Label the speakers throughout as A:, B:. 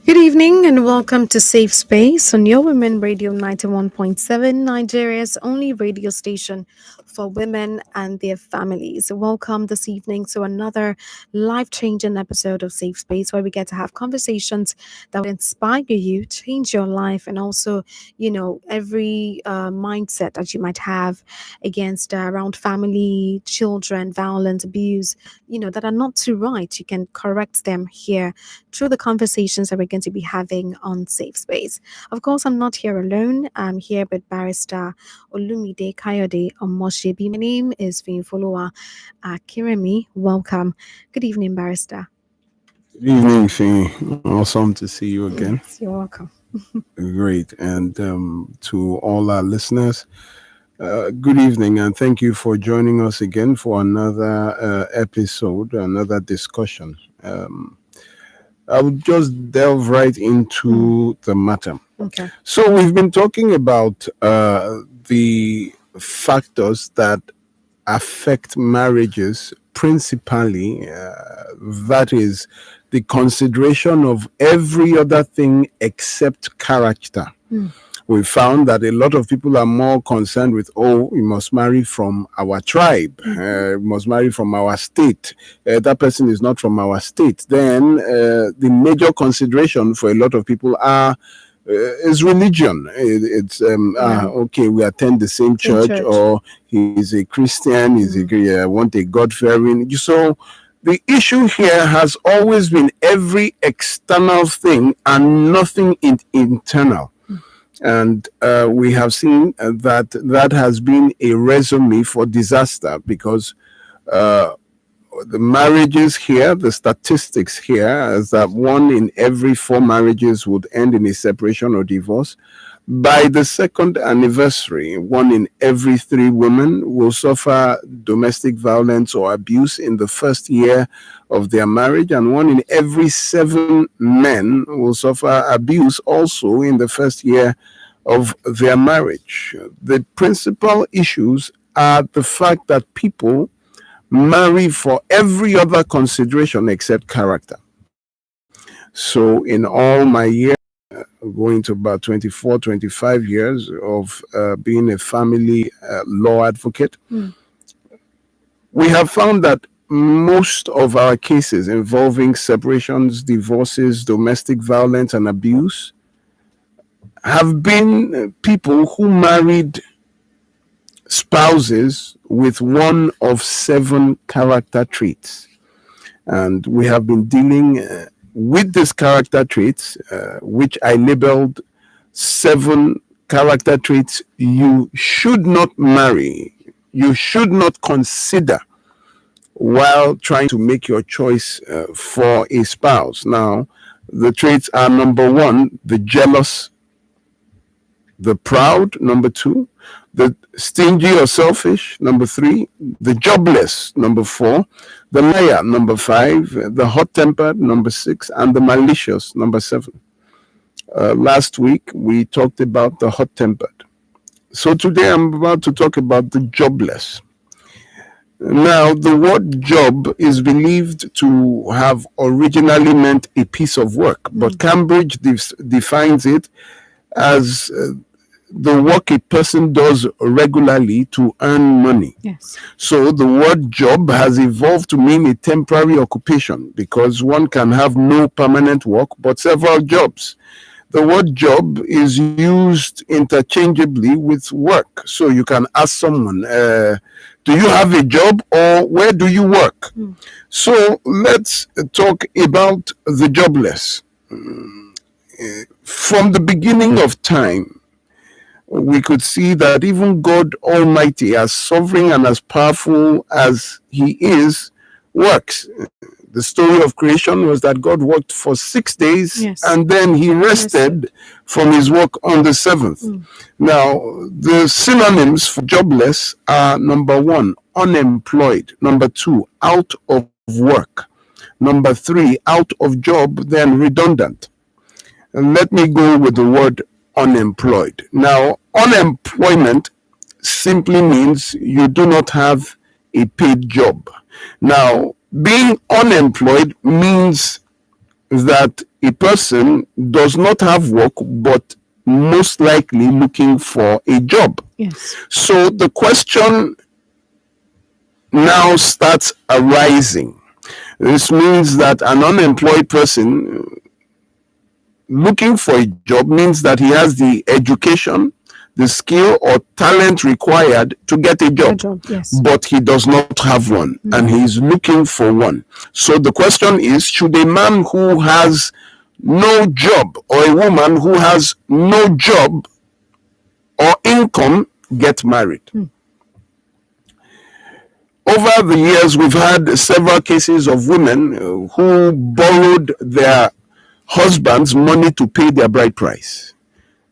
A: Good evening and welcome to Safe Space on Your Women Radio 91.7, Nigeria's only radio station for women and their families. Welcome this evening to another life changing episode of Safe Space where we get to have conversations that will inspire you, change your life, and also, every mindset that you might have against around family, children, violence, abuse, that are not too right. You can correct them here through the conversations that we're going to be having on Safe Space. Of course, I'm not here alone. I'm here with Barrister Olumide Kayode Omoshebi. My name is Finfolua Kiremi. Welcome. Good evening, Barrister.
B: Good evening, Fee. Awesome to see you again.
A: Yes, you're welcome.
B: Great. And to all our listeners, good evening, and thank you for joining us again for another episode, another discussion. I will just delve right into the matter.
A: Okay.
B: So, we've been talking about the factors that affect marriages principally, that is the consideration of every other thing except character. We found that a lot of people are more concerned with, we must marry from our tribe, we must marry from our state. That person is not from our state. Then the major consideration for a lot of people is religion. It's okay, we attend the same church, or he's a Christian, I want a God-fearing. So the issue here has always been every external thing and nothing internal. And we have seen that has been a recipe for disaster, because the marriages here, the statistics here, is that 1 in every 4 marriages would end in a separation or divorce. By the second anniversary, 1 in every 3 women will suffer domestic violence or abuse in the first year of their marriage, and 1 in every 7 men will suffer abuse also in the first year of their marriage. The principal issues are the fact that people marry for every other consideration except character. So in all my years, going to about 24, 25 years of being a family law advocate, we have found that most of our cases involving separations, divorces, domestic violence, and abuse have been people who married spouses with one of 7 character traits. And we have been dealing with these character traits, which I labeled 7 character traits you should not marry, you should not consider while trying to make your choice for a spouse. Now, the traits are: number 1, the jealous, the proud; number 2, the stingy or selfish; number 3, the jobless; number 4, the liar; number 5, the hot-tempered; number 6, and the malicious; number 7. Last week, we talked about the hot-tempered. So today, I'm about to talk about the jobless. Now, the word job is believed to have originally meant a piece of work, but Cambridge defines it as the work a person does regularly to earn money.
A: Yes.
B: So the word job has evolved to mean a temporary occupation, because one can have no permanent work but several jobs. The word job is used interchangeably with work. So you can ask someone, do you have a job, or where do you work? So let's talk about the jobless. From the beginning of time, we could see that even God Almighty, as sovereign and as powerful as He is, works. The story of creation was that God worked for 6 days,
A: Yes.
B: and then He rested from His work on the 7th. Now, the synonyms for jobless are: number 1, unemployed; number 2, out of work; number 3, out of job, then redundant. And let me go with the word unemployed. Now, unemployment simply means you do not have a paid job. Now, being unemployed means that a person does not have work but most likely looking for a job.
A: Yes.
B: So the question now starts arising. This means that an unemployed person looking for a job means that he has the education, the skill, or talent required to get a
A: A
B: job,
A: job. Yes.
B: but he does not have one and he is looking for one. So the question is, should a man who has no job or a woman who has no job or income get married? Over the years, we've had several cases of women who borrowed their husbands money to pay their bride price.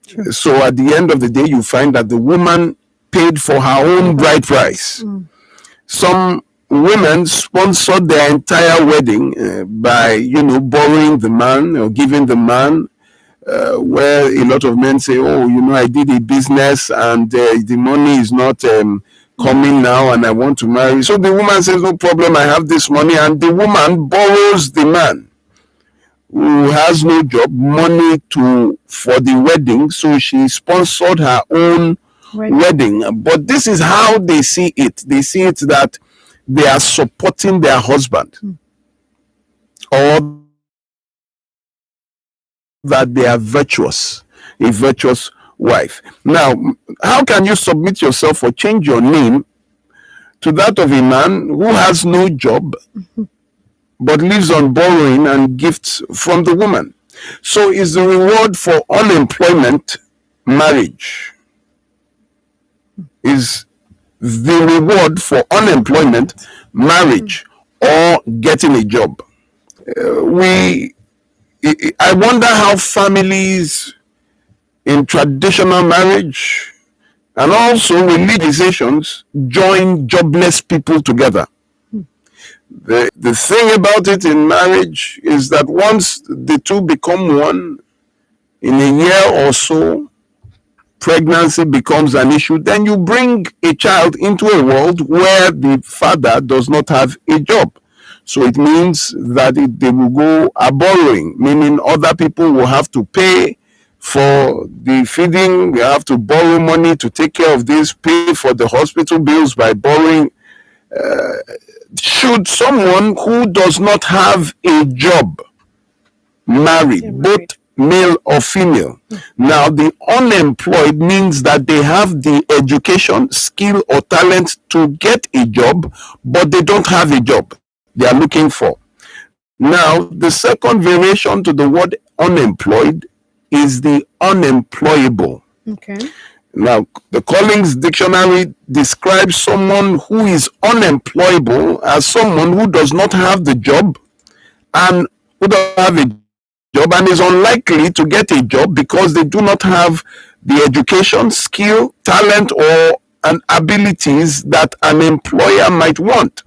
A: True.
B: So at the end of the day, you find that the woman paid for her own bride price. Some women sponsored their entire wedding by, borrowing the man or giving the man. Where a lot of men say, "Oh, I did a business and the money is not coming now, and I want to marry." So the woman says, "No problem, I have this money," and the woman borrows the man who has no job money for the wedding, so she sponsored her own wedding. But this is how they see it. They see it that they are supporting their husband, or that they are virtuous, a virtuous wife. Now, how can you submit yourself or change your name to that of a man who has no job but lives on borrowing and gifts from the woman? So is the reward for unemployment marriage? Is the reward for unemployment marriage or getting a job? We I wonder how families in traditional marriage and also religions join jobless people together. The thing about it in marriage is that once the two become one, in a year or so, pregnancy becomes an issue. Then you bring a child into a world where the father does not have a job. So it means that they will go a borrowing, meaning other people will have to pay for the feeding, they have to borrow money to take care of this, pay for the hospital bills by borrowing. Should someone who does not have a job marry, both male or female? Now, the unemployed means that they have the education, skill, or talent to get a job, but they don't have a job they are looking for. Now, the second variation to the word unemployed is the unemployable.
A: Okay.
B: Now, the Collins Dictionary describes someone who is unemployable as someone who does not have the job and who does have a job and is unlikely to get a job because they do not have the education, skill, talent, or an abilities that an employer might want.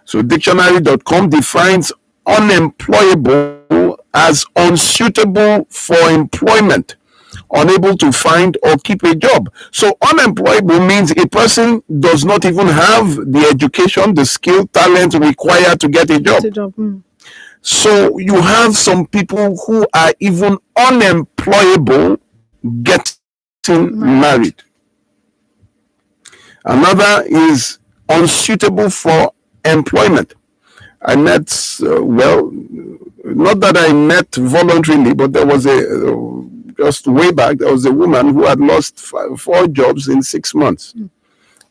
B: So dictionary.com defines unemployable as unsuitable for employment, unable to find or keep a job. So unemployable means a person does not even have the education, the skill, talent required to get a job. So you have some people who are even unemployable getting married. Another is unsuitable for employment. I met, not that I met voluntarily, but there was just way back, there was a woman who had lost 4 jobs in 6 months.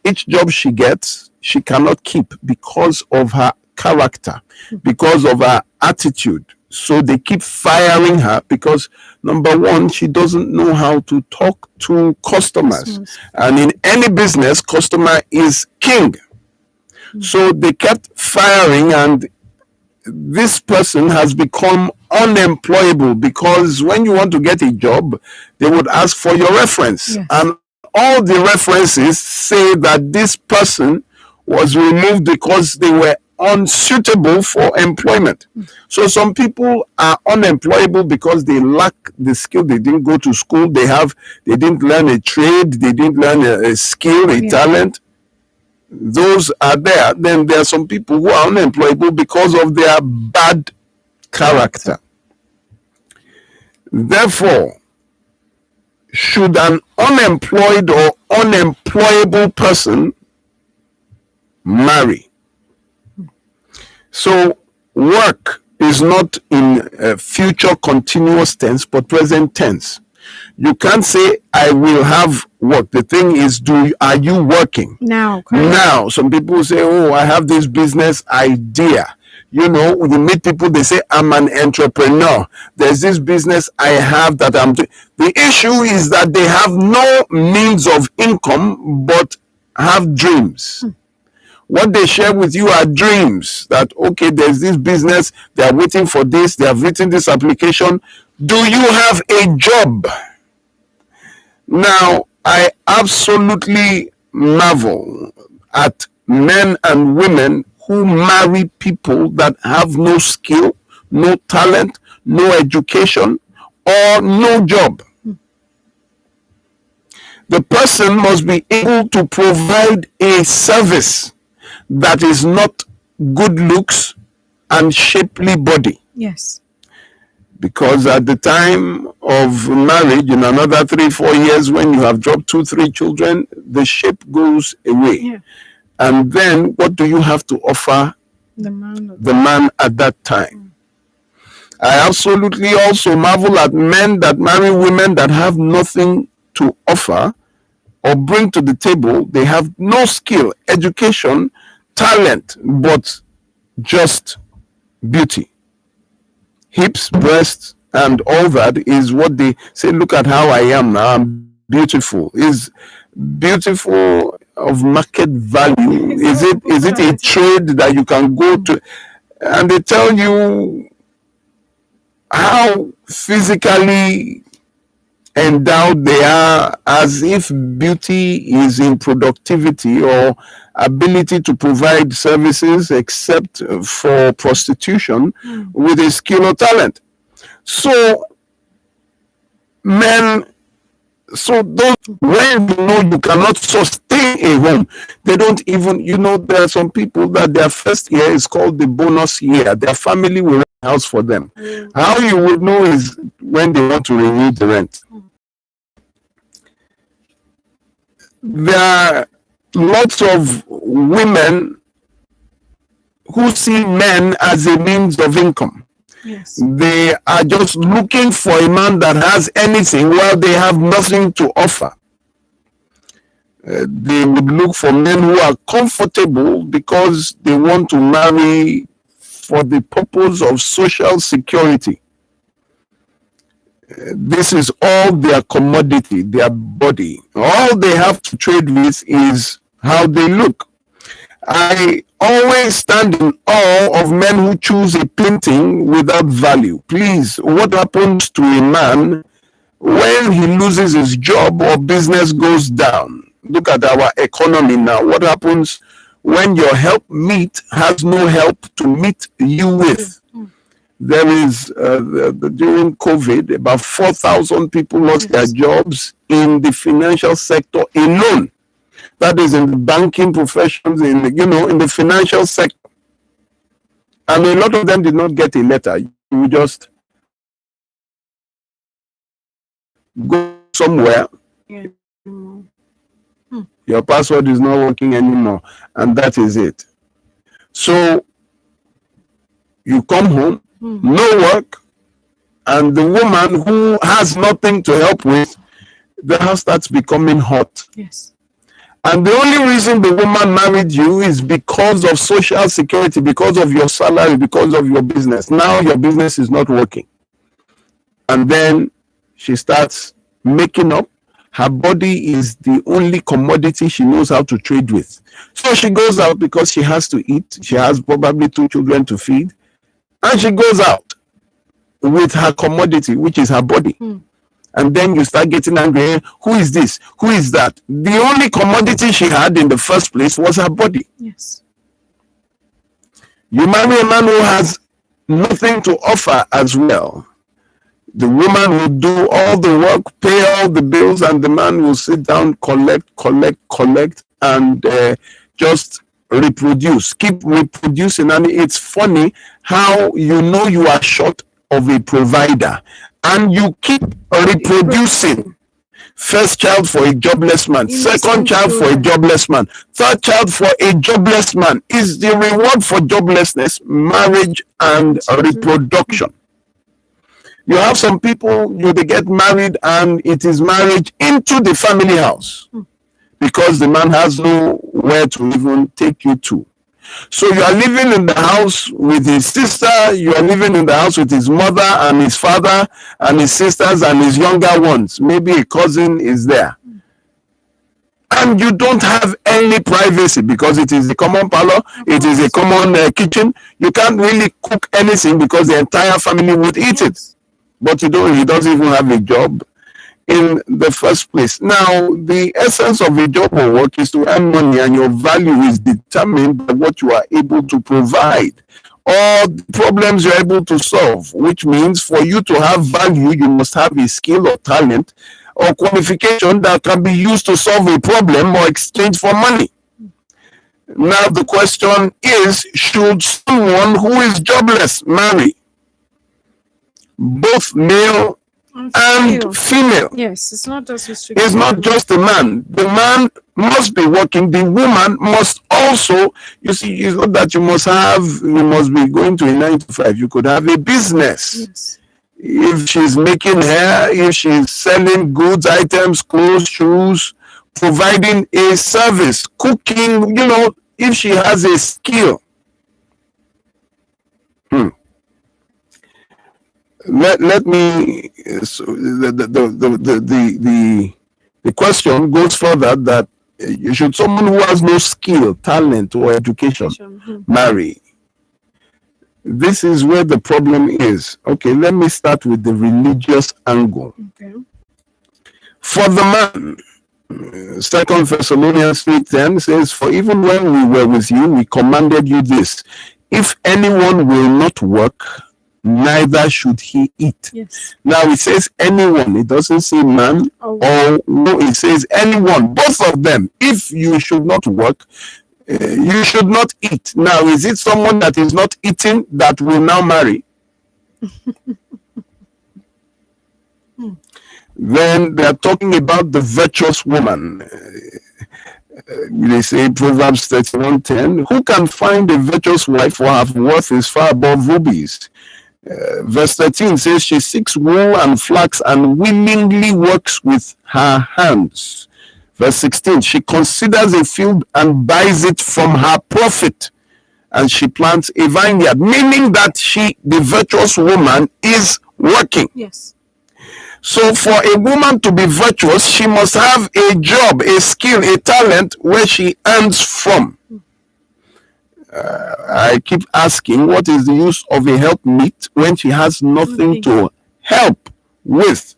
B: Each job she gets, she cannot keep because of her character, because of her attitude. So they keep firing her because, number one, she doesn't know how to talk to customers. And in any business, customer is king. So they kept firing, and this person has become unemployable because when you want to get a job, they would ask for your reference. And all the references say that this person was removed because they were unsuitable for employment. So some people are unemployable because they lack the skill. They didn't go to school. They didn't learn a trade. They didn't learn a skill, a talent. Those are there. Then there are some people who are unemployable because of their bad character. Therefore, should an unemployed or unemployable person marry? So, work is not in future continuous tense but present tense. You can't say I will have work. The thing is, are you working
A: now?
B: Now, some people say, oh, I have this business idea. You meet people, they say, I'm an entrepreneur. There's this business I have that I'm doing. The issue is that they have no means of income but have dreams. What they share with you are dreams that, okay, there's this business, they are waiting for this, they have written this application. Do you have a job? Now, I absolutely marvel at men and women who marry people that have no skill, no talent, no education, or no job. The person must be able to provide a service that is not good looks and shapely body.
A: Yes.
B: Because at the time of marriage, in another 3-4 years, when you have dropped 2-3 children, the shape goes away.
A: Yeah.
B: And then what do you have to offer the man at that time? I absolutely also marvel at men that marry women that have nothing to offer or bring to the table. They have no skill, education, talent, but just beauty. Hips, breasts, and all that is what they say, look at how I am now, I'm beautiful. Is beautiful of market value? Is it a trade that you can go to? And they tell you how physically endowed they are, as if beauty is in productivity or ability to provide services except for prostitution with a skill or talent. So men, those, when you cannot sustain a home, they don't even, there are some people that their first year is called the bonus year. Their family will rent a house for them. How you would know is when they want to renew the rent. There are lots of women who see men as a means of income.
A: Yes.
B: They are just looking for a man that has anything while they have nothing to offer. They would look for men who are comfortable because they want to marry for the purpose of social security. This is all their commodity, their body. All they have to trade with is how they look. I always stand in awe of men who choose a painting without value. Please, what happens to a man when he loses his job or business goes down? Look at our economy now. What happens when your helpmeet has no help to meet you with? There is, during COVID, about 4,000 people lost their jobs in the financial sector alone. That is in the banking professions, in the financial sector. And a lot of them did not get a letter. You just go somewhere. Your password is not working anymore. And that is it. So you come home, no work, and the woman who has nothing to help with, the house starts becoming hot.
A: Yes.
B: And the only reason the woman married you is because of social security, because of your salary, because of your business. Now your business is not working. And then she starts making up. Her body is the only commodity she knows how to trade with. So she goes out because she has to eat. She has probably 2 children to feed. And she goes out with her commodity, which is her body. And then you start getting angry. Who is this? Who is that? The only commodity she had in the first place was her body.
A: Yes.
B: You marry a man who has nothing to offer as well. The woman will do all the work, pay all the bills, and the man will sit down, collect, and just reproduce, keep reproducing. And it's funny how you know you are short of a provider and you keep reproducing. First child for a jobless man, second child for a jobless man, third child for a jobless man. Is the reward for joblessness marriage and reproduction? You have some people, they get married and it is marriage into the family house because the man has nowhere to even take you to. So you are living in the house with his sister, you are living in the house with his mother and his father and his sisters and his younger ones. Maybe a cousin is there. And you don't have any privacy because it is a common parlor, it is a common kitchen. You can't really cook anything because the entire family would eat it. But he doesn't even have a job in the first place. Now, the essence of a job or work is to earn money, and your value is determined by what you are able to provide or the problems you're able to solve, which means for you to have value, you must have a skill or talent or qualification that can be used to solve a problem or exchange for money. Now, the question is, should someone who is jobless marry? Both male and female.
A: Yes, it's not just restricted.
B: It's not just the man. The man must be working. The woman must also, you see, it's not that you must be going to a 9 to 5. You could have a business.
A: Yes.
B: If she's making hair, if she's selling goods, items, clothes, shoes, providing a service, cooking, if she has a skill. Let me. So the question goes further that should someone who has no skill, talent, or education marry? This is where the problem is. Okay, let me start with the religious angle.
A: Okay.
B: For the man, 2 Thessalonians 3:10 says, "For even when we were with you, we commanded you this: if anyone will not work, neither should he eat."
A: Yes.
B: Now it says anyone, it doesn't say man or no, it says anyone, both of them. If you should not work, you should not eat. Now, is it someone that is not eating that will now marry? Then they are talking about the virtuous woman. They say Proverbs 31:10, "Who can find a virtuous wife, for her worth is far above rubies?" Verse 13 says, "She seeks wool and flax and willingly works with her hands." Verse 16, "She considers a field and buys it from her profit, and she plants a vineyard," meaning that the virtuous woman, is working.
A: Yes.
B: So for a woman to be virtuous, she must have a job, a skill, a talent where she earns from. I keep asking, what is the use of a helpmeet when she has nothing to help with?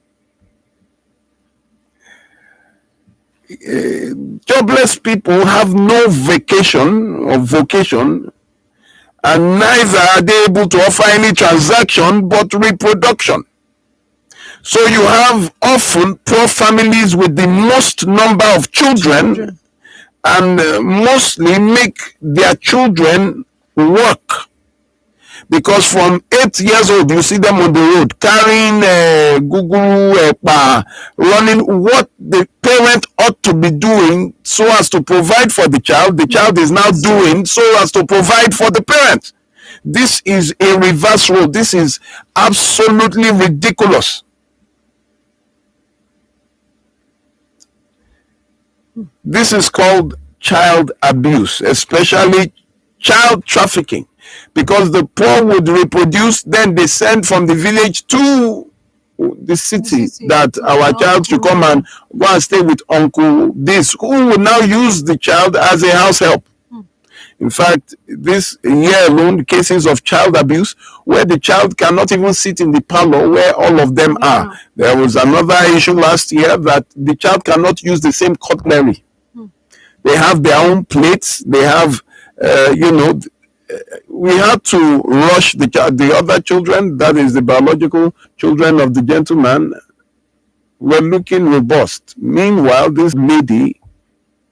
B: Jobless people have no vacation or vocation, and neither are they able to offer any transaction but reproduction. So you have often poor families with the most number of children. And mostly make their children work, because from 8 years old you see them on the road carrying running. What the parent ought to be doing so as to provide for the child is now doing so as to provide for the parent. This is a reverse role. This is absolutely ridiculous. This is called child abuse, especially child trafficking, because the poor would reproduce, then they send from the village to the city that our child should come and go and stay with uncle this, who will now use the child as a house help. In fact, this year alone, cases of child abuse where the child cannot even sit in the parlor where all of them are. There was another issue last year that the child cannot use the same cutlery. They have their own plates. They have, we had to rush the other children, that is the biological children of the gentleman, were looking robust. Meanwhile, this lady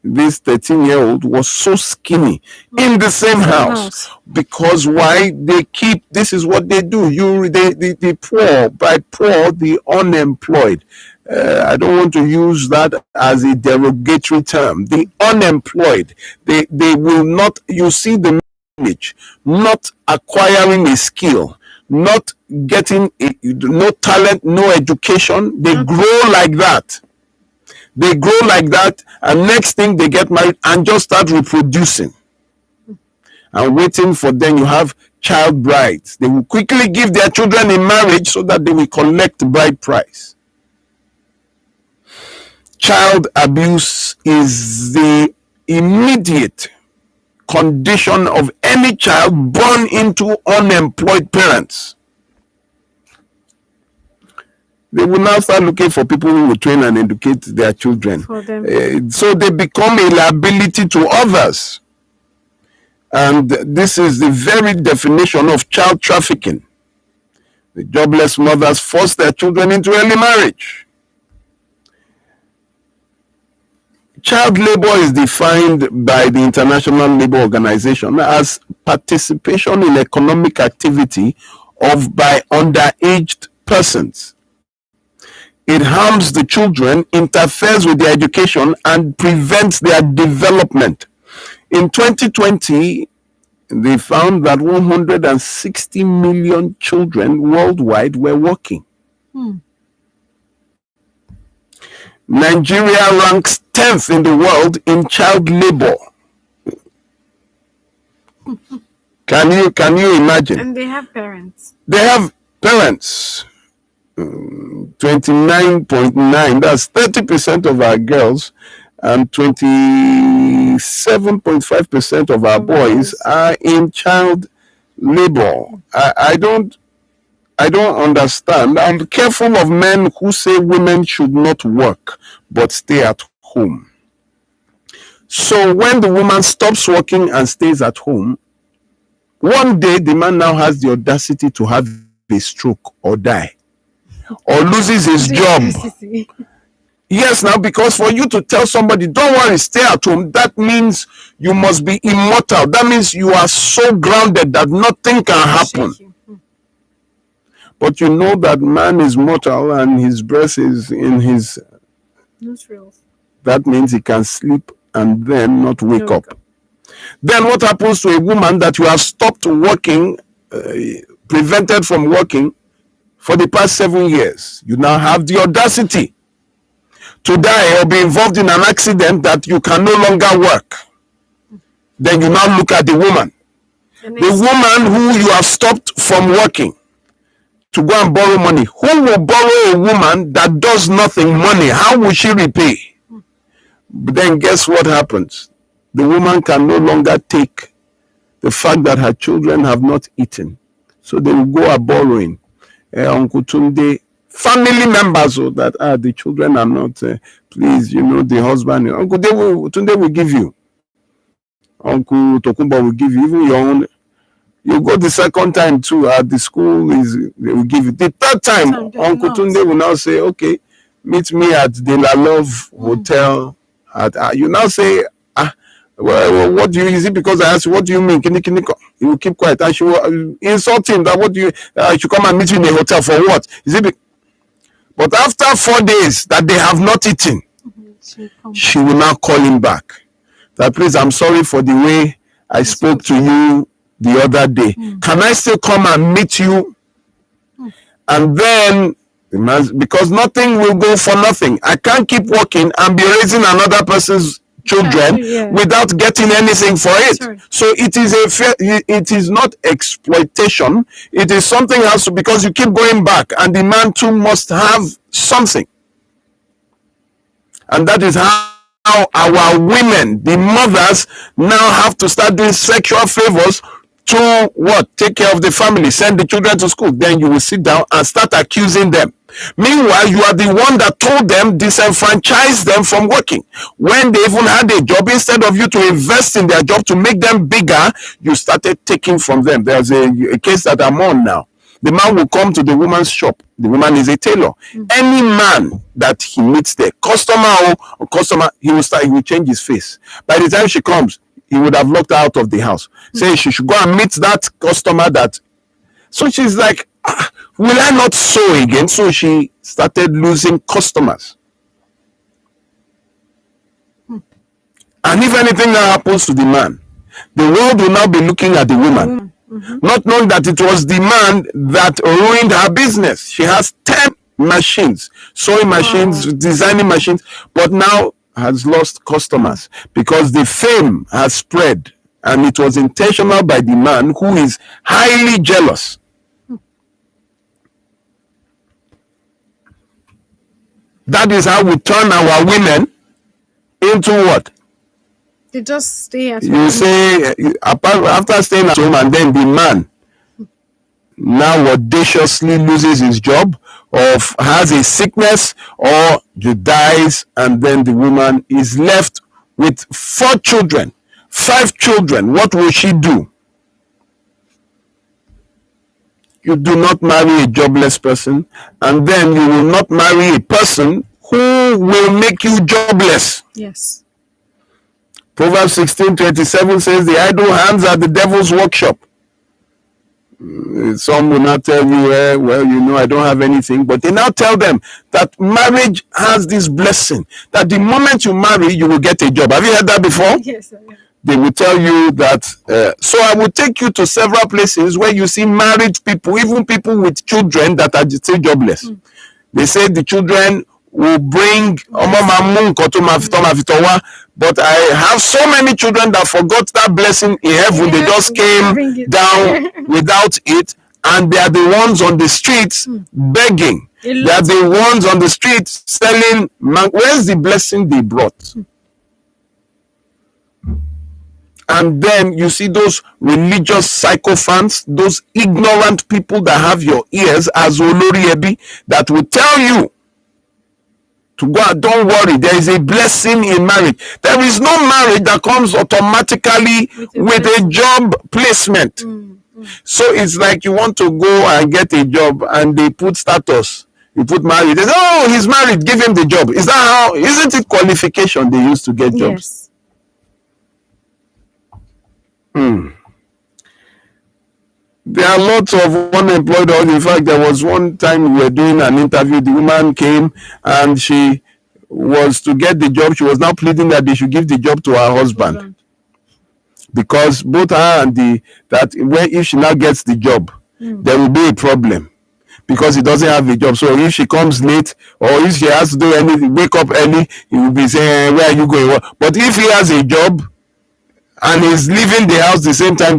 B: this 13-year-old was so skinny in the same
A: Same
B: house.
A: house.
B: Because why? They keep, this is what they do. The poor, by poor, the unemployed. I don't want to use that as a derogatory term. The unemployed, they will not, you see the manage, not acquiring a skill, not getting no talent, no education. They grow like that. They grow like that, and next thing they get married and just start reproducing and waiting for them. You have child brides. They will quickly give their children in marriage so that they will collect bride price. Child abuse is the immediate condition of any child born into unemployed parents. They will now start looking for people who will train and educate their children.
A: For them.
B: So they become a liability to others. And this is the very definition of child trafficking. The jobless mothers force their children into early marriage. Child labor is defined by the International Labour Organization as participation in economic activity of by underaged persons. It harms the children, interferes with their education, and prevents their development. In 2020, they found that 160 million children worldwide were working. Nigeria ranks 10th in the world in child labor. Can you imagine?
A: And they have parents.
B: They have parents. 29.9, that's 30% of our girls, and 27.5% of our boys are in child labor. I don't understand. I'm careful of men who say women should not work but stay at home. So when the woman stops working and stays at home, one day the man now has the audacity to have a stroke or die or loses his job. Yes, now, because for you to tell somebody, don't worry, stay at home, that means you must be immortal. That means you are so grounded that nothing can happen. But you know that man is mortal and his breath is in his
A: nostrils.
B: That means he can sleep and then not wake up. Then what happens to a woman that you have stopped working, prevented from working for the past 7 years? You now have the audacity to die or be involved in an accident that you can no longer work. Then you now look at the woman. The woman who you have stopped from working to go and borrow money. Who will borrow a woman that does nothing money? How will she repay? But then guess what happens? The woman can no longer take the fact that her children have not eaten. So they will go out borrowing. Uncle Tunde, family members, so that the children are not, please, the husband, Uncle Tunde will give you. Uncle Tokumba will give you, even your own. You go the second time too at the school, they will give you. The third time, Uncle Tunde will now say, okay, meet me at the La Love Hotel. You now say, well, what do you, is it because I asked you, what do you mean? He will keep quiet. And she will insult him that what do you, should come and meet you in a hotel for what? Is it? But after 4 days that they have not eaten, she will now call him back. That please, I'm sorry for the way I spoke to you the other day. Can I still come and meet you? And then, because nothing will go for nothing. I can't keep working and be raising another person's children without getting anything for it. So it is it is not exploitation. It is something else, because you keep going back and the man too must have something. And that is how our women, the mothers, now have to start doing sexual favors to what? Take care of the family, send the children to school. Then you will sit down and start accusing them. Meanwhile, you are the one that told them, disenfranchise them from working. When they even had a job, instead of you to invest in their job to make them bigger, you started taking from them. There's a case that I'm on now. The man will come to the woman's shop. The woman is a tailor. Any man that he meets there, customer or customer, he will change his face. By the time she comes, he would have locked her out of the house. Say she should go and meet that customer that. So she's like, will I not sew again? So she started losing customers. And if anything now happens to the man, the world will now be looking at the woman, not knowing that it was the man that ruined her business. She has 10 machines, sewing machines, designing machines, but now has lost customers because the fame has spread, and it was intentional by the man who is highly jealous. That is how we turn our women into what?
A: They just stay at
B: You
A: home.
B: say, after staying at home, and then the man now audaciously loses his job, or has a sickness, or dies, and then the woman is left with 4 children, 5 children. What will she do? You do not marry a jobless person, and then you will not marry a person who will make you jobless.
A: Yes.
B: Proverbs 16:27 says, the idle hands are the devil's workshop. Some will not tell you, well, I don't have anything, but they now tell them that marriage has this blessing, that the moment you marry, you will get a job. Have you heard that before?
A: Yes.
B: They will tell you that. So I will take you to several places where you see married people, even people with children that are still jobless. They say the children will bring but I have so many children that forgot that blessing in heaven. They just came down without it, and they are the ones on the streets begging. They are the ones on the streets selling. Where's the blessing they brought? And then you see those religious sycophants, those ignorant people that have your ears as Olori Ebi, that will tell you to go out. Don't worry, there is a blessing in marriage. There is no marriage that comes automatically with a job placement. So it's like you want to go and get a job, and they put status. You put married. They say, oh, he's married, give him the job. Is that how? Isn't it qualification they used to get jobs?
A: Yes.
B: There are lots of unemployed. In fact, there was one time we were doing an interview. The woman came and she was to get the job. She was now pleading that they should give the job to her husband, because both her and if she now gets the job, there will be a problem because he doesn't have a job. So if she comes late, or if she has to do anything, wake up early, he will be saying, where are you going? But if he has a job and he's leaving the house the same time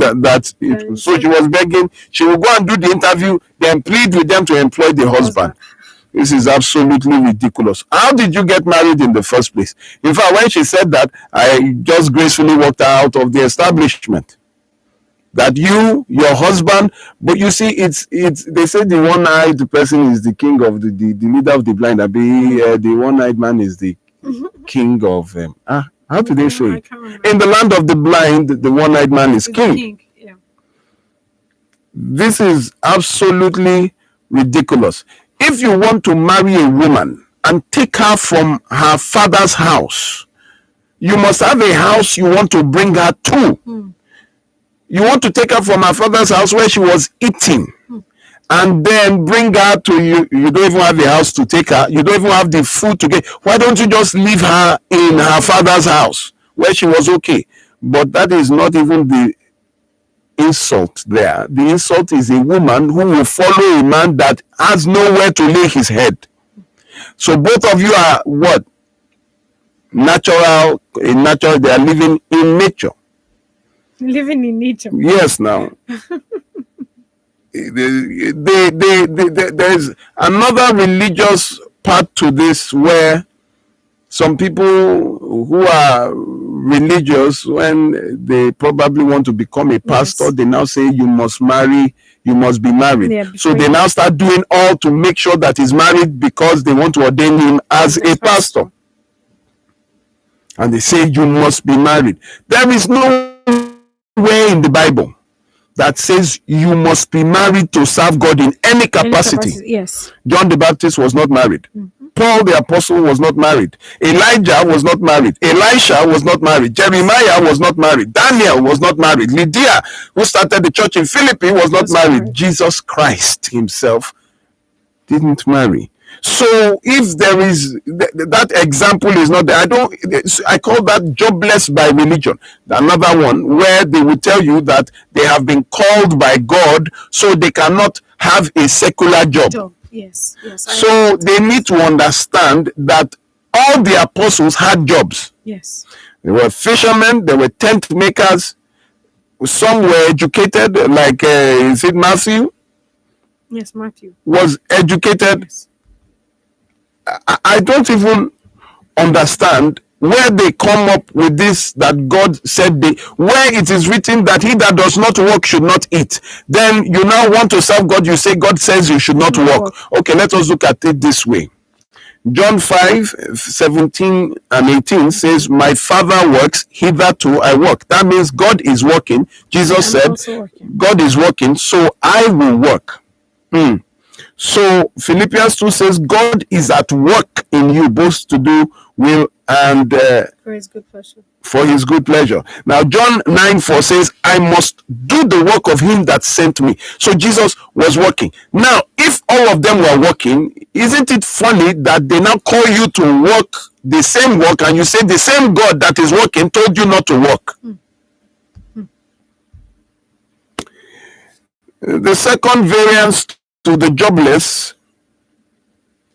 B: so she was begging, she will go and do the interview, then plead with them to employ the husband. This is absolutely ridiculous. How did you get married in the first place? In fact, when she said that, I just gracefully walked out of the establishment. That your husband, but you see, it's they say the one-eyed person is the king of the leader of the blind. The one-eyed man is the king of how do they say it? In the land of the blind, the one-eyed man is king.
A: Yeah.
B: This is absolutely ridiculous. If you want to marry a woman and take her from her father's house, you must have a house you want to bring her to. You want to take her from her father's house where she was eating, and then bring her to you. You don't even have a house to take her. You don't even have the food to get. Why don't you just leave her in her father's house where she was okay? But that is not even the insult there. The insult is a woman who will follow a man that has nowhere to lay his head. So both of you are what? Natural. They are living in nature.
A: Living in nature.
B: Yes, now. There's another religious part to this, where some people who are religious, when they probably want to become a pastor, they now say you must be married.
A: Yeah,
B: so they now start doing all to make sure that he's married, because they want to ordain him as a pastor. And they say you must be married. There is no way in the Bible that says you must be married to serve God in any
A: Any
B: capacity.
A: capacity. Yes.
B: John the Baptist was not married. Paul the apostle was not married. Elijah was not married. Elisha was not married. Jeremiah was not married. Daniel was not married. Lydia, who started the church in Philippi, was not married. Jesus Christ himself didn't marry. So if there is that example is not there, I call that jobless by religion. Another one where they will tell you that they have been called by God, so they cannot have a secular job.
A: Yes.
B: So they need to understand that all the apostles had jobs.
A: Yes.
B: They were fishermen, they were tent makers, some were educated, like is it Matthew?
A: Yes, Matthew
B: was educated.
A: Yes.
B: I don't even understand where they come up with this, that God said where it is written that he that does not work should not eat. Then you now want to serve God, you say God says you should not work. Okay, let us look at it this way. John 5:17-18 says, my Father works, hitherto I work. That means God is working. Jesus said, God is working, so I will work. So Philippians 2 says, God is at work in you, both to do will and
A: for his good pleasure.
B: For his good pleasure. Now John 9:4 says, I must do the work of him that sent me. So Jesus was working. Now, if all of them were working, isn't it funny that they now call you to work the same work, and you say the same God that is working told you not to work? The second variance to the jobless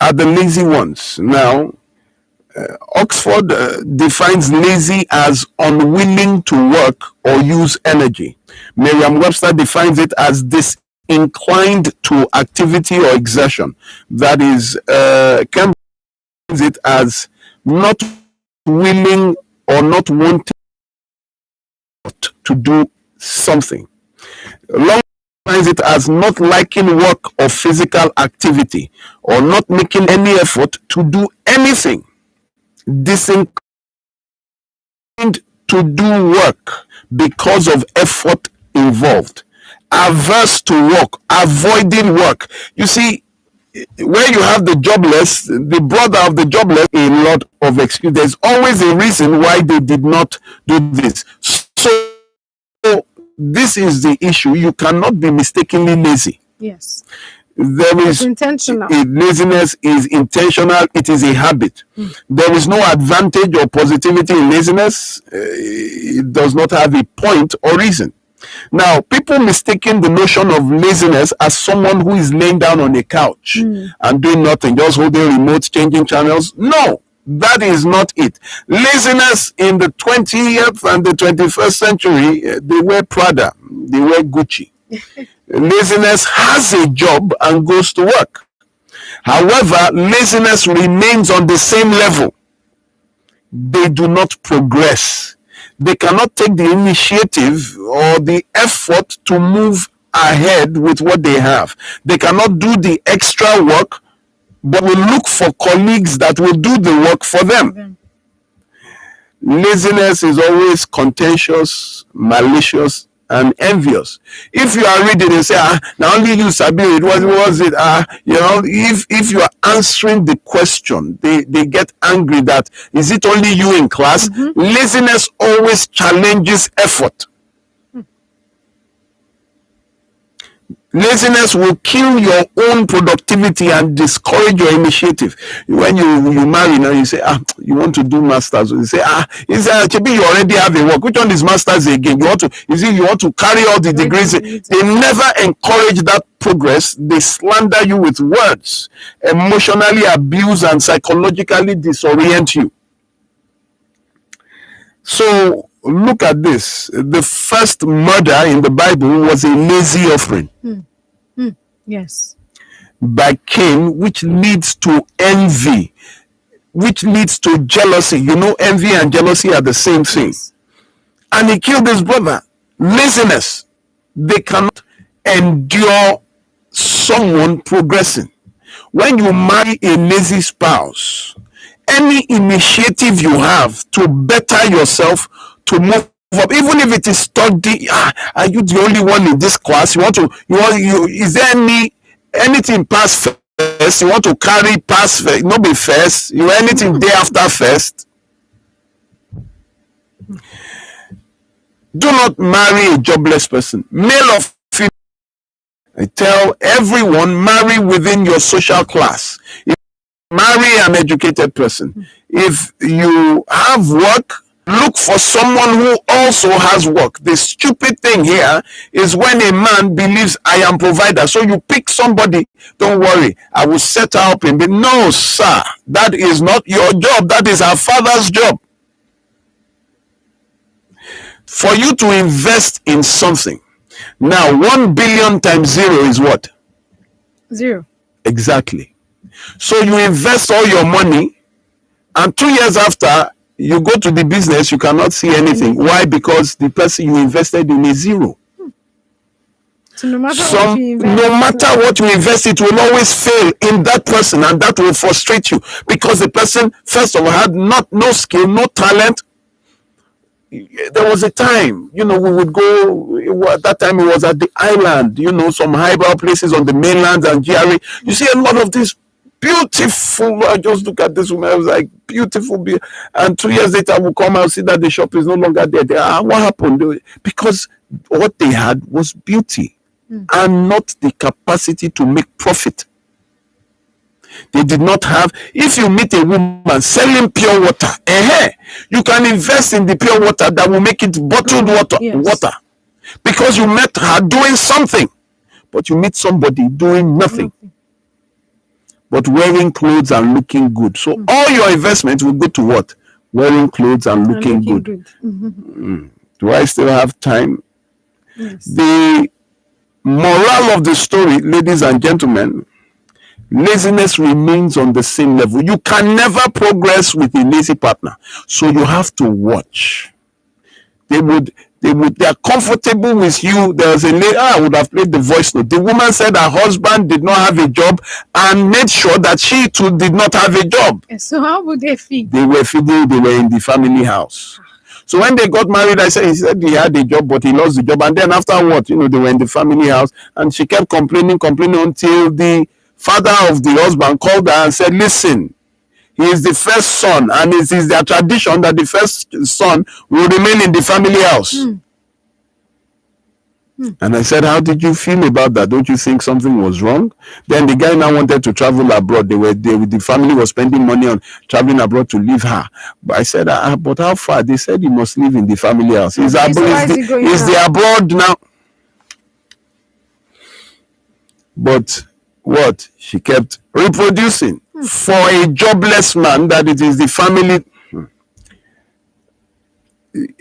B: are the lazy ones. Now, Oxford defines lazy as unwilling to work or use energy. Merriam-Webster defines it as disinclined to activity or exertion. That is, Cambridge defines it as not willing or not wanting to do something. Long defines it as not liking work or physical activity, or not making any effort to do anything. Disinclined to do work because of effort involved. Averse to work, avoiding work. You see, where you have the jobless, the brother of the jobless, a lot of excuse. There's always a reason why they did not do this. So this is the issue. You cannot be mistakenly lazy.
A: Yes.
B: There is
A: intentional.
B: Laziness is intentional. It is a habit. There is no advantage or positivity in laziness. It does not have a point or reason. Now, people mistaking the notion of laziness as someone who is laying down on a couch and doing nothing, just holding remotes, changing channels. No, that is not it. Laziness in the 20th and the 21st century, they wear Prada, they wear Gucci. Laziness has a job and goes to work. However, laziness remains on the same level. They do not progress. They cannot take the initiative or the effort to move ahead with what they have. They cannot do the extra work, but will look for colleagues that will do the work for them. Laziness is always contentious, malicious, and envious. If you are reading and say, now only you sabi it, what was it? If you are answering the question, they get angry that, is it only you in class? Laziness always challenges effort. Laziness will kill your own productivity and discourage your initiative. When you marry now, you say, you want to do masters. You say, you already have a work. Which one is masters again? You want to carry all the degrees. They never encourage that progress. They slander you with words, emotionally abuse and psychologically disorient you. So look at this. The first murder in the Bible was a lazy offering.
A: Yes.
B: By Cain, which leads to envy, which leads to jealousy. You know, envy and jealousy are the same thing. Yes. And he killed his brother. Laziness. They cannot endure someone progressing. When you marry a lazy spouse, any initiative you have to better yourself, to move up, even if it is study. Are you the only one in this class? You want to, is there anything pass first? You want to carry pass first, not be first. You anything day after first? Do not marry a jobless person, male or female. I tell everyone, marry within your social class. Marry an educated person. If you have work, look for someone who also has work. The stupid thing here is when a man believes I am provider. So you pick somebody, don't worry, I will set her up in bed. No, sir, that is not your job. That is her father's job. For you to invest in something. Now, 1 billion times 0 is what?
A: 0.
B: Exactly. So you invest all your money, and 2 years after, you go to the business, you cannot see anything. Why? Because the person you invested in is 0.
A: So no matter what you invest,
B: no matter what you invest, it will always fail in that person, and that will frustrate you because the person, first of all, had no skill, no talent. There was a time, we would go, at that time it was at the island, some highbrow places on the mainland and GRA. You see a lot of this beautiful, I just look at this woman, I was like, beautiful, and 2 years later I will come and see that the shop is no longer there. What happened? Because what they had was beauty and not the capacity to make profit. They did not have. If you meet a woman selling pure water, you can invest in the pure water that will make it bottled water.
A: Yes.
B: Water, because you met her doing something, but you meet somebody doing nothing, but wearing clothes and looking good. So all your investments will go to what? Wearing clothes and looking good. Do I still have time?
A: Yes.
B: The moral of the story, ladies and gentlemen, laziness remains on the same level. You can never progress with a lazy partner. So you have to watch. They are comfortable with you. There's a lady, I would have played the voice note. The woman said her husband did not have a job and made sure that she too did not have a job.
A: So how would they feed?
B: They were feeding, they were in the family house. So when they got married, he said he had a job, but he lost the job. And then afterward, they were in the family house, and she kept complaining until the father of the husband called her and said, listen, he is the first son, and it is their tradition that the first son will remain in the family house. And I said, how did you feel about that? Don't you think something was wrong? Then the guy now wanted to travel abroad. The family was spending money on traveling abroad to leave her. But I said, but how far? They said he must live in the family house. Is the abroad now? But what? She kept reproducing. For a jobless man, that it is the family.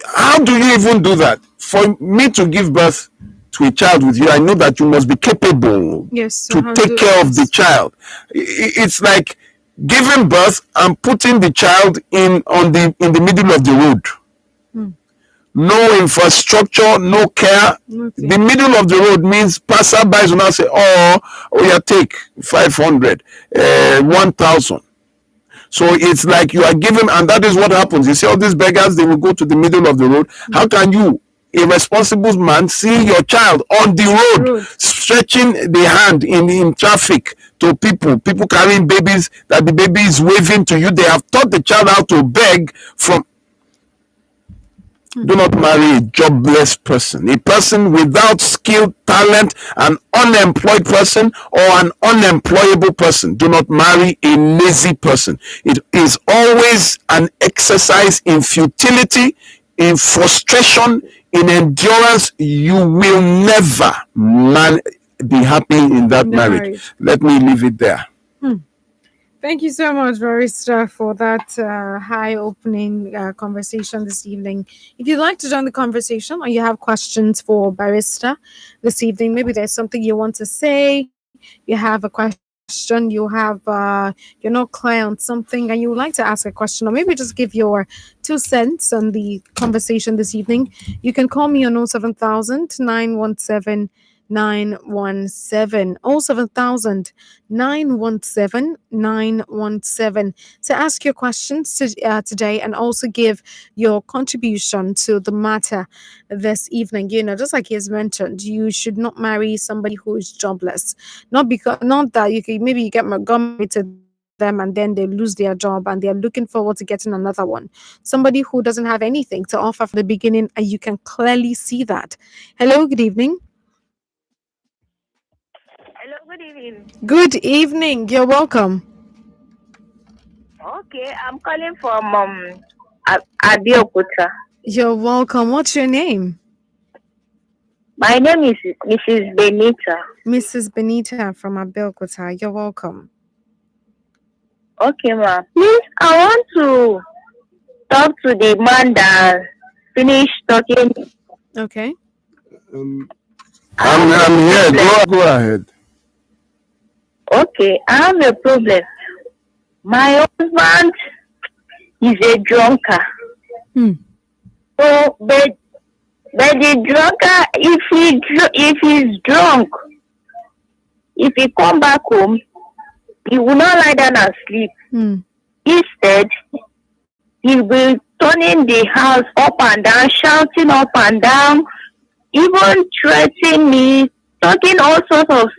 B: How do you even do that? For me to give birth to a child with you, I know that you must be capable to take care of the child. It's like giving birth and putting the child in the middle of the road. No infrastructure, no care.
A: Okay.
B: The middle of the road means passerbys will now say, yeah, take 500, 1,000. So it's like you are giving, and that is what happens. You see all these beggars, they will go to the middle of the road. How can you, a responsible man, see your child on the road, stretching the hand in traffic to people carrying babies, that the baby is waving to you? They have taught the child how to beg from. Do not marry a jobless person, a person without skill, talent, an unemployed person, or an unemployable person. Do not marry a lazy person. It is always an exercise in futility, in frustration, in endurance. You will never be happy in that marriage. Let me leave it there.
A: Thank you so much, Barrister, for that high-opening conversation this evening. If you'd like to join the conversation or you have questions for Barrister this evening, maybe there's something you want to say, you have a question, you're not clear on something and you would like to ask a question, or maybe just give your 2 cents on the conversation this evening, you can call me on 07000 917 917 oh 7000 917 917 to ask your questions today and also give your contribution to the matter this evening. Just like he has mentioned, you should not marry somebody who is jobless. Not that you can maybe got married to them and then they lose their job and they're looking forward to getting another one. Somebody who doesn't have anything to offer from the beginning, and you can clearly see that. Hello, good evening.
C: Hello, good evening.
A: Good evening. You're welcome.
C: Okay, I'm calling from Abeokuta.
A: You're welcome. What's your name?
C: My name is Mrs. Benita.
A: Mrs. Benita from Abeokuta. You're welcome.
C: Okay, ma. Please, I want to talk to the man that finished talking.
A: Okay.
B: Um,
C: I
B: I'm,
C: have a
B: I'm here.
C: problem.
B: Go ahead.
C: Okay, I have a problem. My husband is a drunkard.
A: Hmm.
C: So, but the drunkard, if he's drunk, if he come back home, he will not lie down and sleep.
A: Hmm.
C: Instead, he will turning the house up and down, shouting up and down, even threatening me, talking all sorts of,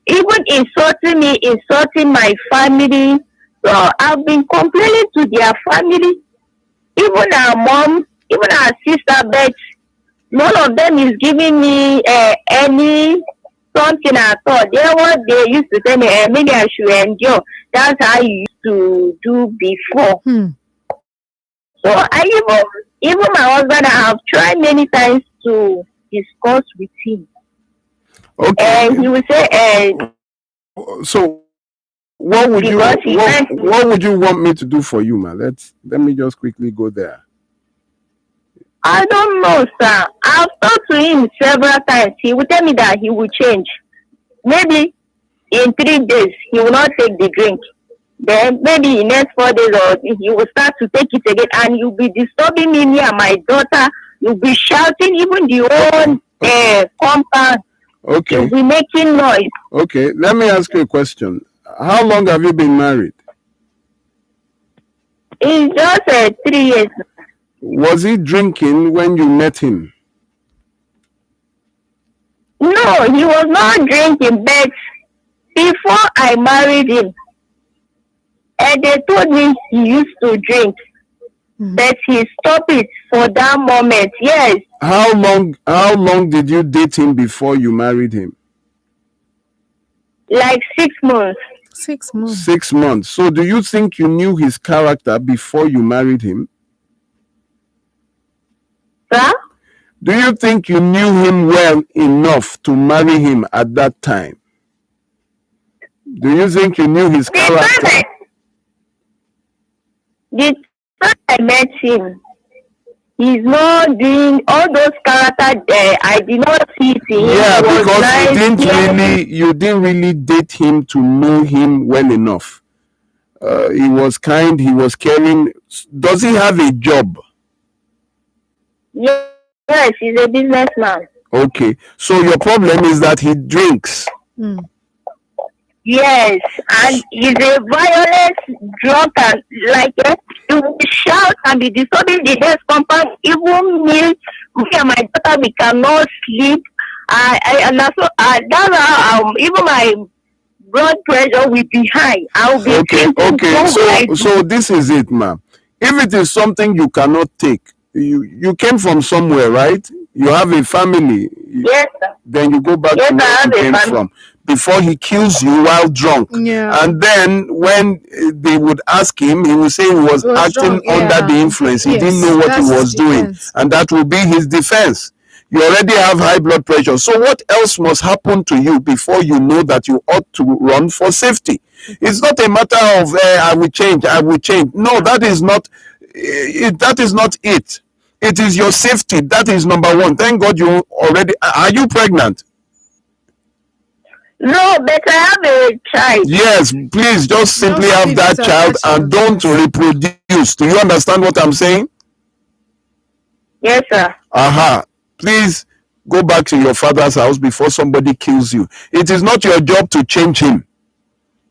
C: even insulting me, insulting my family. So I've been complaining to their family, even our mom, even our sister, but none of them is giving me any something at all. They used to tell me, maybe I should endure. That's how you used to do before.
A: Hmm.
C: So even my husband, I have tried many times to discuss with him,
B: Okay.
C: and he will say,
B: So what would you
C: because he went
B: what would you want me to do for you, man? Let me just quickly go there.
C: I don't know, sir. I've talked to him several times. He will tell me that he will change. Maybe in 3 days he will not take the drink. Then maybe in next 4 days or he will start to take it again, and you'll be disturbing me and my daughter. You'll be shouting, even the whole compound. You'll
B: Okay.
C: be making noise.
B: Okay. Let me ask you a question. How long have you been married?
C: It's just 3 years.
B: Was he drinking when you met him?
C: No, he was not drinking, but before I married him, and they told me he used to drink, but he stopped it for that moment. Yes,
B: How long did you date him before you married him?
C: like 6 months.
A: 6 months.
B: 6 months. So do you think you knew his character before you married him?
C: Sir?
B: Do you think you knew him well enough to marry him at that time? Do you think you knew his
C: The time
B: character?
C: the time I met him, he's not doing all those character there. I did not see it in him.
B: Yeah,
C: He was
B: because
C: nice.
B: you didn't really date him to know him well enough. He was kind, he was caring. Does he have a job?
C: Yes, he's a businessman.
B: Okay, so your problem is that he drinks.
A: Hmm.
C: Yes, and he's a violent drunkard. Like he will shout and be disturbing the next compound. Even me and my daughter, we cannot sleep. And also that's how even my blood pressure will be high. I will be
B: Okay,
C: thinking,
B: so this is it, ma'am. If it is something you cannot take, you came from somewhere, right? You have a family.
C: yes, sir.
B: Then you go back
C: Yes,
B: to
C: I
B: where
C: have
B: you
C: a
B: came
C: family.
B: from before he kills you while drunk.
A: Yeah.
B: And then when they would ask him, he would say he was
A: Was
B: acting
A: drunk,
B: under
A: yeah.
B: the influence. He didn't
A: Yes,
B: know what he
A: that's his
B: was doing.
A: defense.
B: And that will be his defense. You already have high blood pressure. So what else must happen to you before you know that you ought to run for safety? It's not a matter of I will change, I will change. No, that is not it. It is your safety. That is number one. Thank God you already are you pregnant?
C: No, but I have a child.
B: Yes, please just simply
A: Just
B: have
A: please
B: that
A: have
B: child
A: that
B: and
A: child,
B: don't
A: yes.
B: reproduce. Do you understand what I'm saying?
C: Yes, sir.
B: Aha. Please Go back to your father's house before somebody kills you. It is not your job to change him.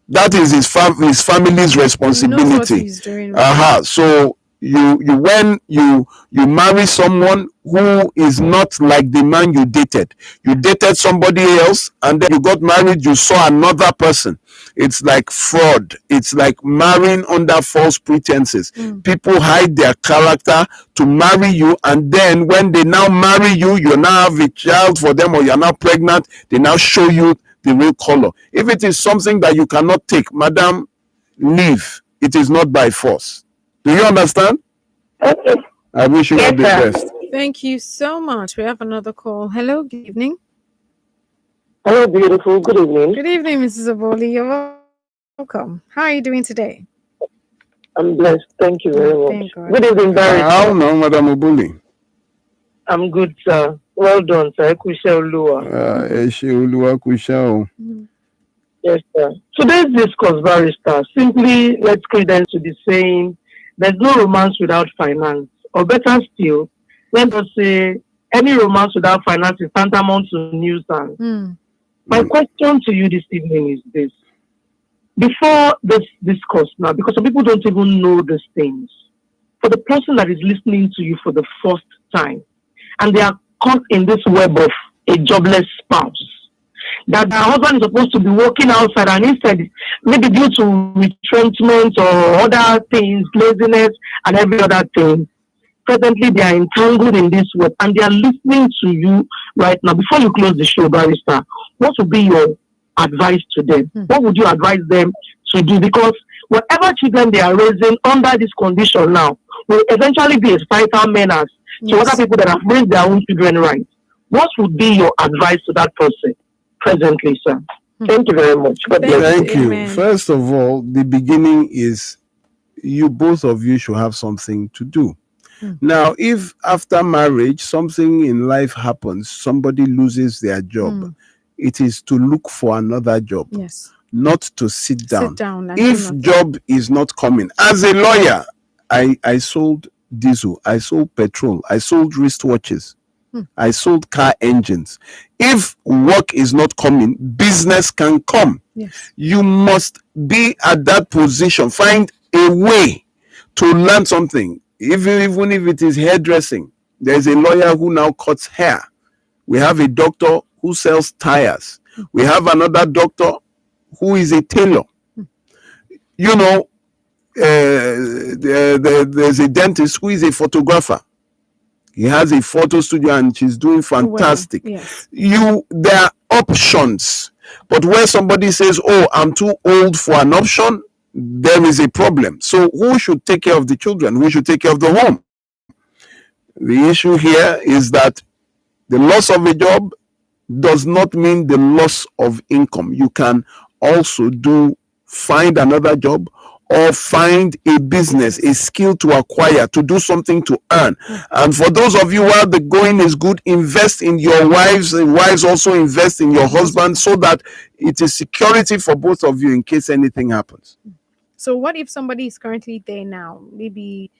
B: That is his family's
A: He knows what
B: responsibility.
A: he's doing wrong.
B: So you when you marry someone who is not like the man you dated somebody else, and then you got married, you saw another person. It's like fraud. It's like marrying under false pretenses. People hide their character to marry you, and then when they now marry you, you now have a child for them, or you're now pregnant, they now show you the real color. If it is something that you cannot take, madam, leave. It is not by force. Do you understand?
C: Okay.
B: I wish you
C: Yes,
B: all the
C: sir.
B: best.
A: Thank you so much. We have another call. Hello, good evening.
D: Hello, beautiful. Good evening.
A: Good evening, Mrs. Oboli. You're welcome. How are you doing today?
D: I'm blessed. Thank you very much.
A: Thank God.
D: Good evening,
B: How
D: Barrister.
B: now, Madam Obuli?
D: I'm good, sir. Well done, sir. Kusha Olua. Yes, sir. Today's discourse, Barrister, simply let's credence to the saying, there's no romance without finance. Or better still, let us say, any romance without finance is tantamount to nuisance. My question to you this evening is this. Before this discourse now, because some people don't even know these things, for the person that is listening to you for the first time, and they are caught in this web of a jobless spouse, that their husband is supposed to be working outside, and instead, maybe due to retrenchment or other things, laziness, and every other thing, presently they are entangled in this web, and they are listening to you right now. Before you close the show, Barrister, what would be your advice to them? What would you advise them to do? Because whatever children they are raising under this condition now will eventually be a societal menace to other people that have raised their own children right. What would be your advice to that person presently, sir? Thank you very much. God bless you.
B: Thank you.
A: Amen.
B: First of all, the beginning is you both of you should have something to do. Now, if after marriage something in life happens, somebody loses their job, it is to look for another job,
A: Yes.
B: not to sit down.
A: And do
B: If
A: nothing.
B: job is not coming, as a lawyer, I sold diesel, I sold petrol, I sold wristwatches, I sold car engines. If work is not coming, business can come.
A: Yes.
B: You must be at that position. Find a way to learn something. Even if it is hairdressing, there's a lawyer who now cuts hair. We have a doctor who sells tires. We have another doctor who is a tailor. You know, there's a dentist who is a photographer. He has a photo studio and she's doing fantastic.
A: Well, yes.
B: There are options, but where somebody says, "Oh, I'm too old for an option," there is a problem. So who should take care of the children? Who should take care of the home? The issue here is that the loss of a job does not mean the loss of income. You can also find another job or find a business, a skill to acquire, to do something to earn. And for those of you while the going is good, invest in your wives, and wives also invest in your husband, so that it is security for both of you in case anything happens.
A: So what if somebody is currently there now? Maybe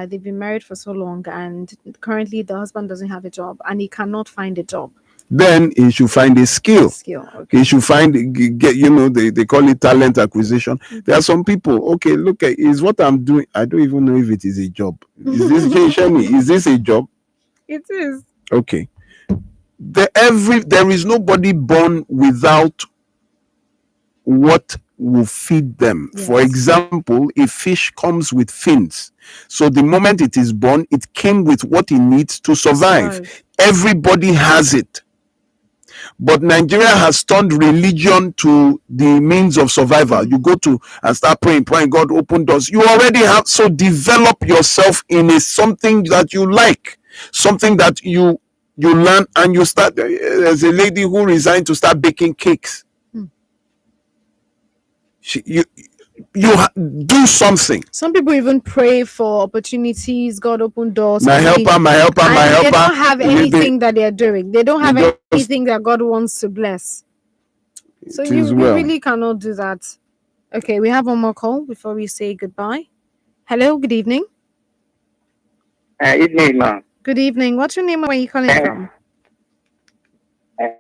A: they've been married for so long and currently the husband doesn't have a job and he cannot find a job.
B: Then he should find a skill.
A: Okay.
B: He should they call it talent acquisition. There are some people, okay, look, is what I'm doing, I don't even know if it is a job. Is this a job?
A: It is.
B: Okay. There is nobody born without what will feed them.
A: Yes.
B: For example, a fish comes with fins. So the moment it is born, it came with what it needs to survive. Everybody has it. But Nigeria has turned religion to the means of survival. You go to and start praying, God open doors. You already have, so develop yourself in something that you like, something that you learn, and you start. There's a lady who resigned to start baking cakes. You do something.
A: Some people even pray for opportunities. God open doors.
B: My helper.
A: They don't have anything that they're doing. They don't have anything that God wants to bless. So you really cannot do that. Okay, we have one more call before we say goodbye. Hello, good evening.
E: Evening, ma'am.
A: Good evening. What's your name and where are you calling from?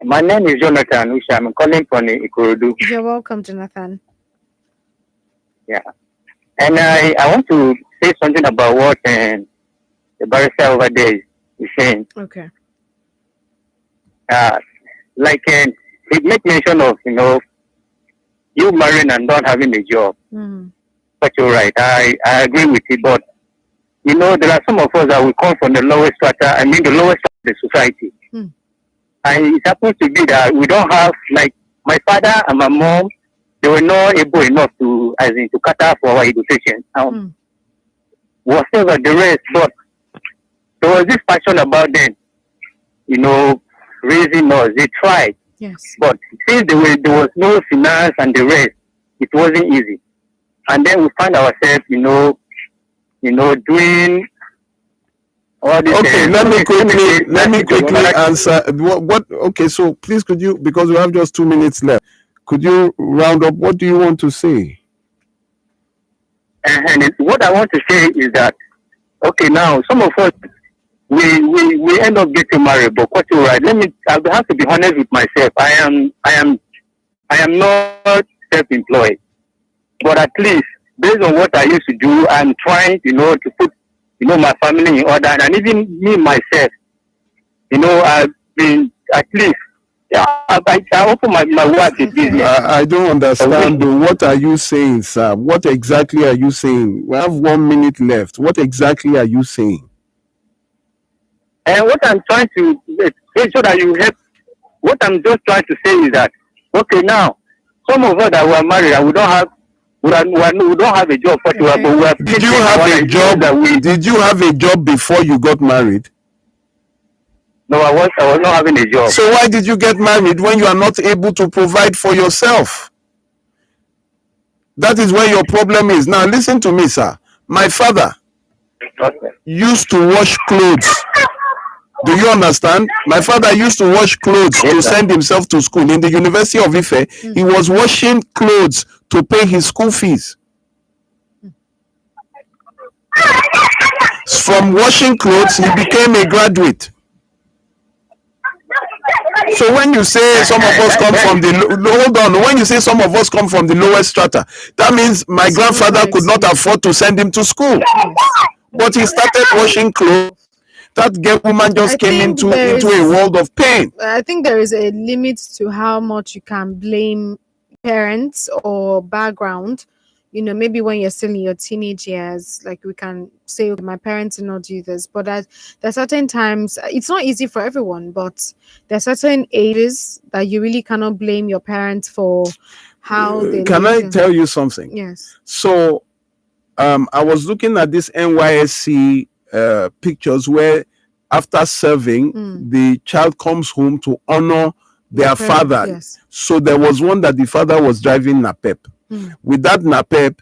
E: My name is Jonathan Usha. I'm calling from Ikorodu.
A: You're welcome, Jonathan.
E: Yeah. And I want to say something about what the barrister over there is saying.
A: Okay.
E: Like he make mention of, you marrying and not having a job.
A: Mm.
E: But you're right. I agree with you. But, there are some of us that will come from the lowest strata, the lowest strata of the society.
A: Mm.
E: And it happens to be that we don't have, like, my father and my mom, they were not able enough to cater for our education. Whatever the rest, but there was this passion about them, raising us. They tried.
A: Yes.
E: But since there was no finance and the rest, it wasn't easy. And then we find ourselves, doing all this.
B: Okay, let me quickly answer. What? Okay, so please, could you, because we have just 2 minutes left, could you round up? What do you want to say?
E: And what I want to say is that, okay, now some of us we end up getting married, but what you're right. I have to be honest with myself. I am not self-employed, but at least based on what I used to do, I'm trying, to put, my family in order, and even me myself, I've been at least. Yeah, I open my wife is busy.
B: I don't understand. What are you saying, sir? What exactly are you saying? We have 1 minute left. What exactly are you saying?
E: And what I'm trying to say so that you help, what I'm just trying to say is that, okay, now, some of us that were married and we don't have a job.
B: Did you have a job? Did you have a job before you got married?
E: No, I was not having a job.
B: So why did you get married when you are not able to provide for yourself? That is where your problem is. Now listen to me, sir. My father used to wash clothes. Do you understand? My father used to wash clothes to send himself to school. In the University of Ife, he was washing clothes to pay his school fees. From washing clothes, he became a graduate. So when you say some of us come from when you say some of us come from the lowest strata, that means my grandfather could not afford to send him to school, but he started washing clothes. That woman just came into a world of pain.
A: I think there is a limit to how much you can blame parents or background. Maybe when you're still in your teenage years, like we can say, okay, my parents did not do this. But there are certain times, it's not easy for everyone, but there are certain ages that you really cannot blame your parents for how they
B: Can I tell you something?
A: Yes.
B: So I was looking at this NYSC pictures where after serving, the child comes home to honor their father.
A: Yes.
B: So there was one that the father was driving Napep. With that Napep,